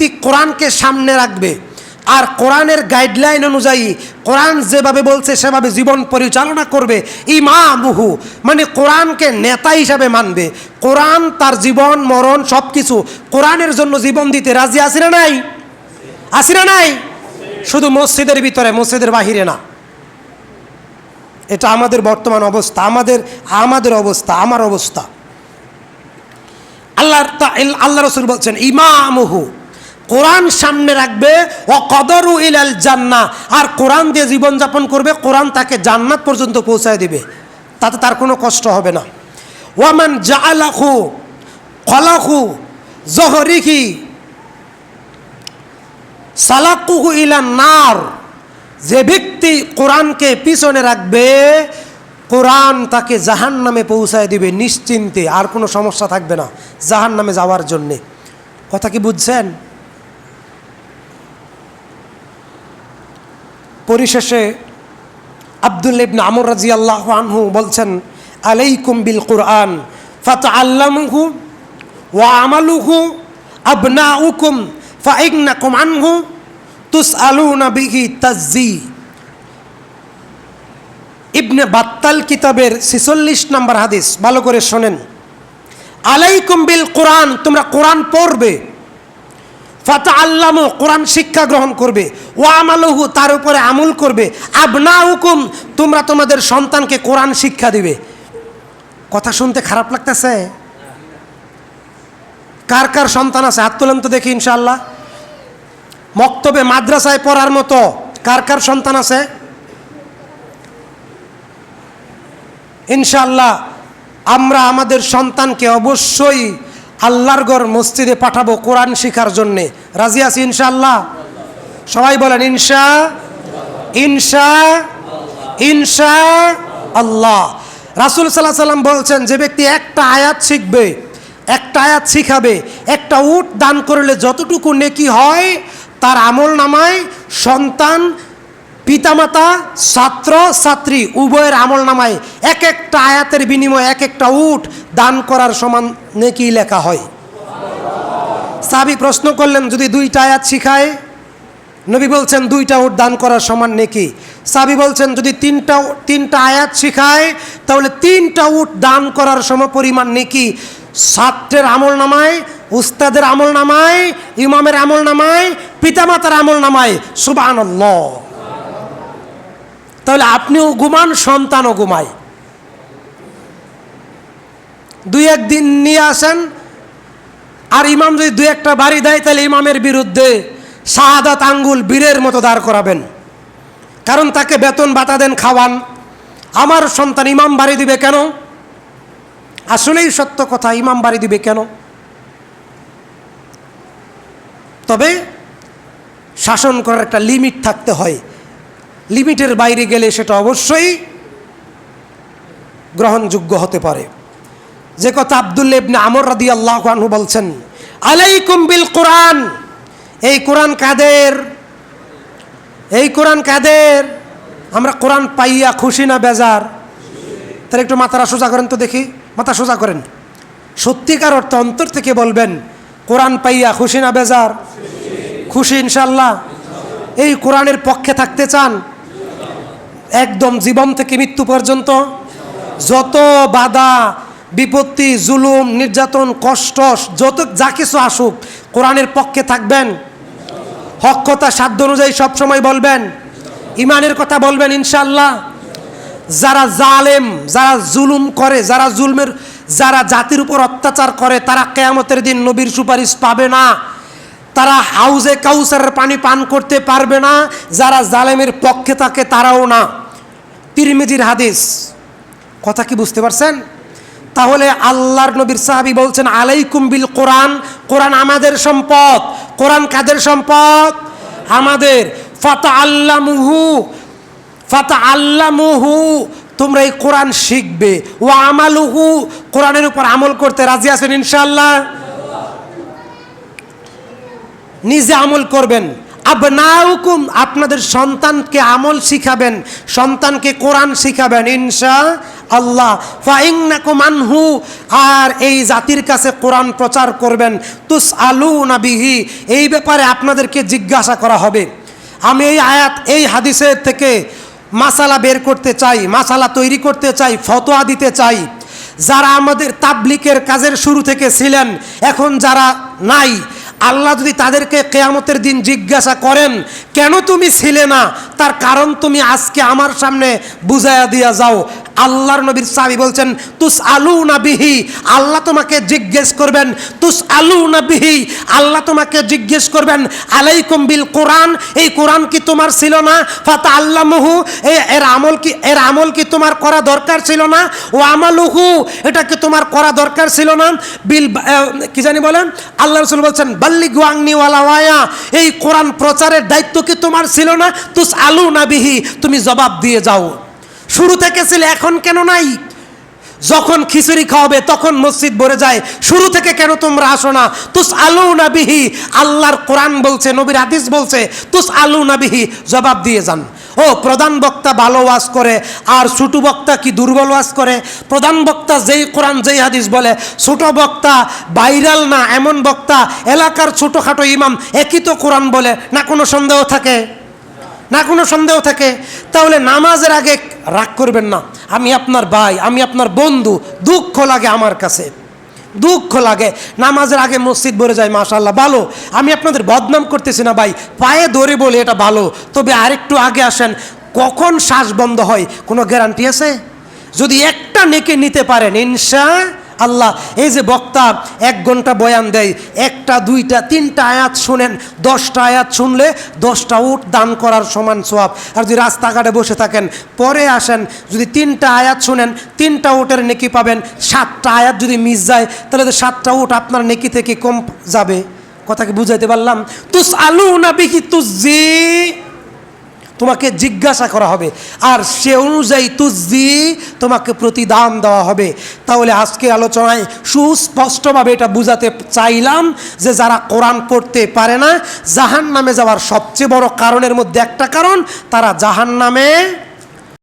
ব্যক্তি কোরআনকে সামনে রাখবে আর কোরআনের গাইডলাইন অনুযায়ী কোরআন যেভাবে বলছে সেভাবে জীবন পরিচালনা করবে, ইমামুহু মানে কোরআনকে নেতা হিসাবে মানবে, কোরআন তার জীবন মরণ সব কিছু কোরআনের জন্য জীবন দিতে রাজি আছে না নাই? আছে না নাই? শুধু মসজিদের ভিতরে, মসজিদের বাহিরে না। এটা আমাদের বর্তমান অবস্থা, আমাদের অবস্থা, আমার অবস্থা। আল্লাহ রাসূল বলছেন ইমামুহু, কোরআন সামনে রাখবে, ও কদরু ইলাল জান্নাহ, আর কোরআন দিয়ে জীবনযাপন করবে, কোরআন তাকে জান্নাত পর্যন্ত পৌঁছায় দিবে, তাতে তার কোনো কষ্ট হবে না। ওয়ামান জাআলাহু কলাহু জহরিহি সালাকুহু ইলান নার, যে ব্যক্তি কোরআনকে পিছনে রাখবে কোরআন তাকে জাহান্নামে পৌঁছায় দিবে নিশ্চিন্তে, আর কোনো সমস্যা থাকবে না জাহান্নামে যাওয়ার জন্যে। কথা কি বুঝছেন? পরিশেষে আব্দুল্লাহ ইবনে আমর রাদিয়াল্লাহু আনহু বলছেন, আলাইকুম বিল কুরআন ফাতাআল্লামুহু ওয়া আমালুহু আবনাউকুম ফাইন্নাকুম আনহু তুসআলুনা বিহি তাজি। ইবনে বাত্তাল কিতাবের 46 নম্বর হাদিস, ভালো করে শোনেন। আলাইকুম বিল কুরআন, তোমরা কোরআন পড়বে, ফাতাআল্লামু কোরআন শিক্ষা গ্রহণ করবে, ওয়া আমালুহু তার উপরে আমল করবে, আবনাউকুম তোমরা তোমাদের সন্তানকে কোরআন শিক্ষা দিবে। কথা শুনতে খারাপ লাগতেছে? কার কার সন্তান আছে হাত তুলেন তো দেখি ইনশাআল্লাহ। মক্তবে মাদ্রাসায় পড়ার মতো কার কার সন্তান আছে? ইনশাআল্লাহ আমরা আমাদের সন্তানকে অবশ্যই আল্লাহর ঘর মসজিদে পাঠাবো কোরআন শিখার জন্যে। রাজি আছি ইনশাআল্লাহ? সবাই বলেন ইনশা ইনশা ইনশা আল্লাহ। রাসূল সাল্লাল্লাহু আলাইহি সাল্লাম বলছেন, যে ব্যক্তি একটা আয়াত শিখবে, একটা আয়াত শিখাবে, একটা উট দান করলে যতটুকু নেকি হয় তার আমল নামায় সন্তান, পিতামাতা, ছাত্র ছাত্রী উভয়ের আমল নামায় এক একটা আয়াতের বিনিময়ে এক একটা উট দান করার সমান নেকি লেখা হয়। সাহাবী প্রশ্ন করলেন, যদি দুইটা আয়াত শিখায়? নবী বলছেন দুইটা উট দান করার সমান নেকি। সাহাবী বলছেন যদি তিনটা আয়াত শিখায় তাহলে তিনটা উট দান করার সমপরিমাণ নেকি ছাত্রের আমল নামায়, উস্তাদের আমল নামায়, ইমামের আমল নামায়, পিতামাতার আমল নামায়। সুবহানাল্লাহ। তাহলে আপনিও ঘুমান, সন্তানও ঘুমায়। দুই একদিন নিয়ে আসেন, আর ইমাম যদি দুই একটা বাড়ি দেয় তাহলে ইমামের বিরুদ্ধে শাহাদাত আঙ্গুল বীরের মতো দাঁড় করাবেন, কারণ তাকে বেতন ভাতা দেন, খাওয়ান। আমার সন্তান ইমাম বাড়ি দিবে কেন? আসলেই সত্য কথা, ইমাম বাড়ি দিবে কেন? তবে শাসন করার একটা লিমিট থাকতে হয়, লিমিটের বাইরে গেলে সেটা অবশ্যই গ্রহণযোগ্য হতে পারে। যে কথা আব্দুল্লাহ ইবনে আমর রাদিয়াল্লাহু আনহু বলছেন, আলাইকুম বিল কুরআন, এই কোরআন কাদের? এই কোরআন কাদের? আমরা কোরআন পাইয়া খুশি না বেজার? তাহলে একটু মাথাটা সোজা করেন তো দেখি, মাথা সোজা করেন, সত্যিকার অর্থ অন্তর থেকে বলবেন কোরআন পাইয়া খুশি না বেজার? খুশি ইনশাআল্লাহ। এই কোরআনের পক্ষে থাকতে চান একদম জীবন থেকে মৃত্যু পর্যন্ত? যত বাধা বিপত্তি, জুলুম, নির্যাতন, কষ্ট, যত যা কিছু আসুক কোরআনের পক্ষে থাকবেন? হক কথা সাধ্য অনুযায়ী সবসময় বলবেন, ইমানের কথা বলবেন ইনশাআল্লাহ। যারা জালেম, যারা জুলুম করে, যারা জাতির উপর অত্যাচার করে তারা কিয়ামতের দিন নবীর সুপারিশ পাবে না, তারা হাউজে কাউসারের পানি পান করতে পারবে না। যারা জালেমের পক্ষে থাকে তারাও না। তিরমিজির হাদিস। কথা কি বুঝতে পারছেন? তাহলে আল্লাহর নবীর সাহাবী বলছেন আলাইকুম বিল কোরআন, কোরআন আমাদের সম্পদ। কোরআন কাদের সম্পদ? আমাদের। ফাতাআল্লামুহু তোমরা এই কোরআন শিখবে, ওয়া আমালুহু কোরআনের উপর আমল করতে রাজি আছেন ইনশাআল্লাহ? নিজে আমল করবেন। আবনাউকুম আপনাদের সন্তানকে আমল শিখাবেন, সন্তানকে কোরআন শিখাবেন ইনশাআল্লাহ। আল্লাহ। ফাইন্নাকুম আনহু, আর এই জাতির কাছে কোরআন প্রচার করবেন। তুসআলুনা বিহি, এই ব্যাপারে আপনাদেরকে জিজ্ঞাসা করা হবে। আমি এই আয়াত, এই হাদিসের থেকে মাসালা বের করতে চাই, মাসালা তৈরি করতে চাই, ফতোয়া দিতে চাই। যারা আমাদের তাবলিগের কাজের শুরু থেকে ছিলেন, এখন যারা নাই, আল্লাহ যদি তাদেরকে কিয়ামতের দিন জিজ্ঞাসা করেন কেন তুমি ছিলে না, তার কারণ তুমি আজকে আমার সামনে বুঝাইয়া দিয়া যাও। আল্লাহর নবীর সাহাবী বলছেন তুসআলুনা বিহি, আল্লাহ তোমাকে জিজ্ঞেস করবেন। তুসআলুনা বিহি, আল্লাহ তোমাকে জিজ্ঞেস করবেন আলাইকুম বিল কোরআন, এই কোরআন কি তোমার ছিল না? ফাতাআল্লামুহু, এর আমল কি তোমার করা দরকার ছিল না? ও আমালুহু, এটা কি তোমার করা দরকার ছিল না? বিল কি জানি বলেন, আল্লাহ রাসূল বলছেন বাল্লিগু আন্নী ওয়ালাউ আয়া, এই কোরআন প্রচারের দায়িত্ব কি তোমার ছিল না? তুসআলুনা বিহি, তুমি জবাব দিয়ে যাও। শুরু থেকে ছিল, এখন কেন নাই? যখন খিচুড়ি খাওয়াবে তখন মসজিদ ভরে যায়, শুরু থেকে কেন তোমরা আসো না? তুসআলুনা বিহি, আল্লাহর কোরআন বলছে, নবীর হাদিস বলছে, তুসআলুনা বিহি, জবাব দিয়ে যান। ও প্রধান বক্তা ভালো ওয়াজ করে আর ছোট বক্তা কি দুর্বল ওয়াজ করে? প্রধান বক্তা যেই কোরআন যেই হাদিস বলে, ছোট বক্তা ভাইরাল না এমন বক্তা এলাকার ছোটোখাটো ইমাম একই তো কোরআন বলে, না কোনো সন্দেহ থাকে? না কোনো সন্দেহ থাকে? তাহলে নামাজের আগে রাগ করবেন না, আমি আপনার ভাই, আমি আপনার বন্ধু, দুঃখ লাগে আমার কাছে, দুঃখ লাগে। নামাজের আগে মসজিদ ভরে যায়, মাশাআল্লাহ ভালো, আমি আপনাদের বদনাম করতেছি না ভাই, পায়ে ধরে বলে এটা ভালো। তবে আরেকটু আগে আসেন, কখন শ্বাস বন্ধ হয় কোনো গ্যারান্টি আছে? যদি একটা নেকি নিতে পারেন ইনশাআল্লাহ, এই যে বক্তা 1 ঘন্টা বয়ান দেয়, 1টা 2টা 3টা আয়াত শুনেন, 10টা আয়াত শুনলে 10টা উট দান করার সমান সওয়াব। আর যদি রাস্তাঘাটে বসে থাকেন, পরে আসেন, যদি 3টা আয়াত শুনেন 3টা উটের নেকি পাবেন। 7টা আয়াত যদি মিস যায় তাহলে তো 7টা উট আপনার নেকি থেকে কম যাবে। কথা কি বুঝাইতে পারলাম? তুসআলুনা বিহি তুজি, তোমাকে জিজ্ঞাসা করা হবে আর সে অনুযায়ী তুজি, তোমাকে প্রতিদান দেওয়া হবে। তাহলে আজকে আলোচনায় সুস্পষ্টভাবে এটা বুঝাতে চাইলাম যে যারা কোরআন পড়তে পারে না, জাহান্নামে যাওয়ার সবচেয়ে বড় কারণের মধ্যে একটা কারণ, তারা জাহান্নামে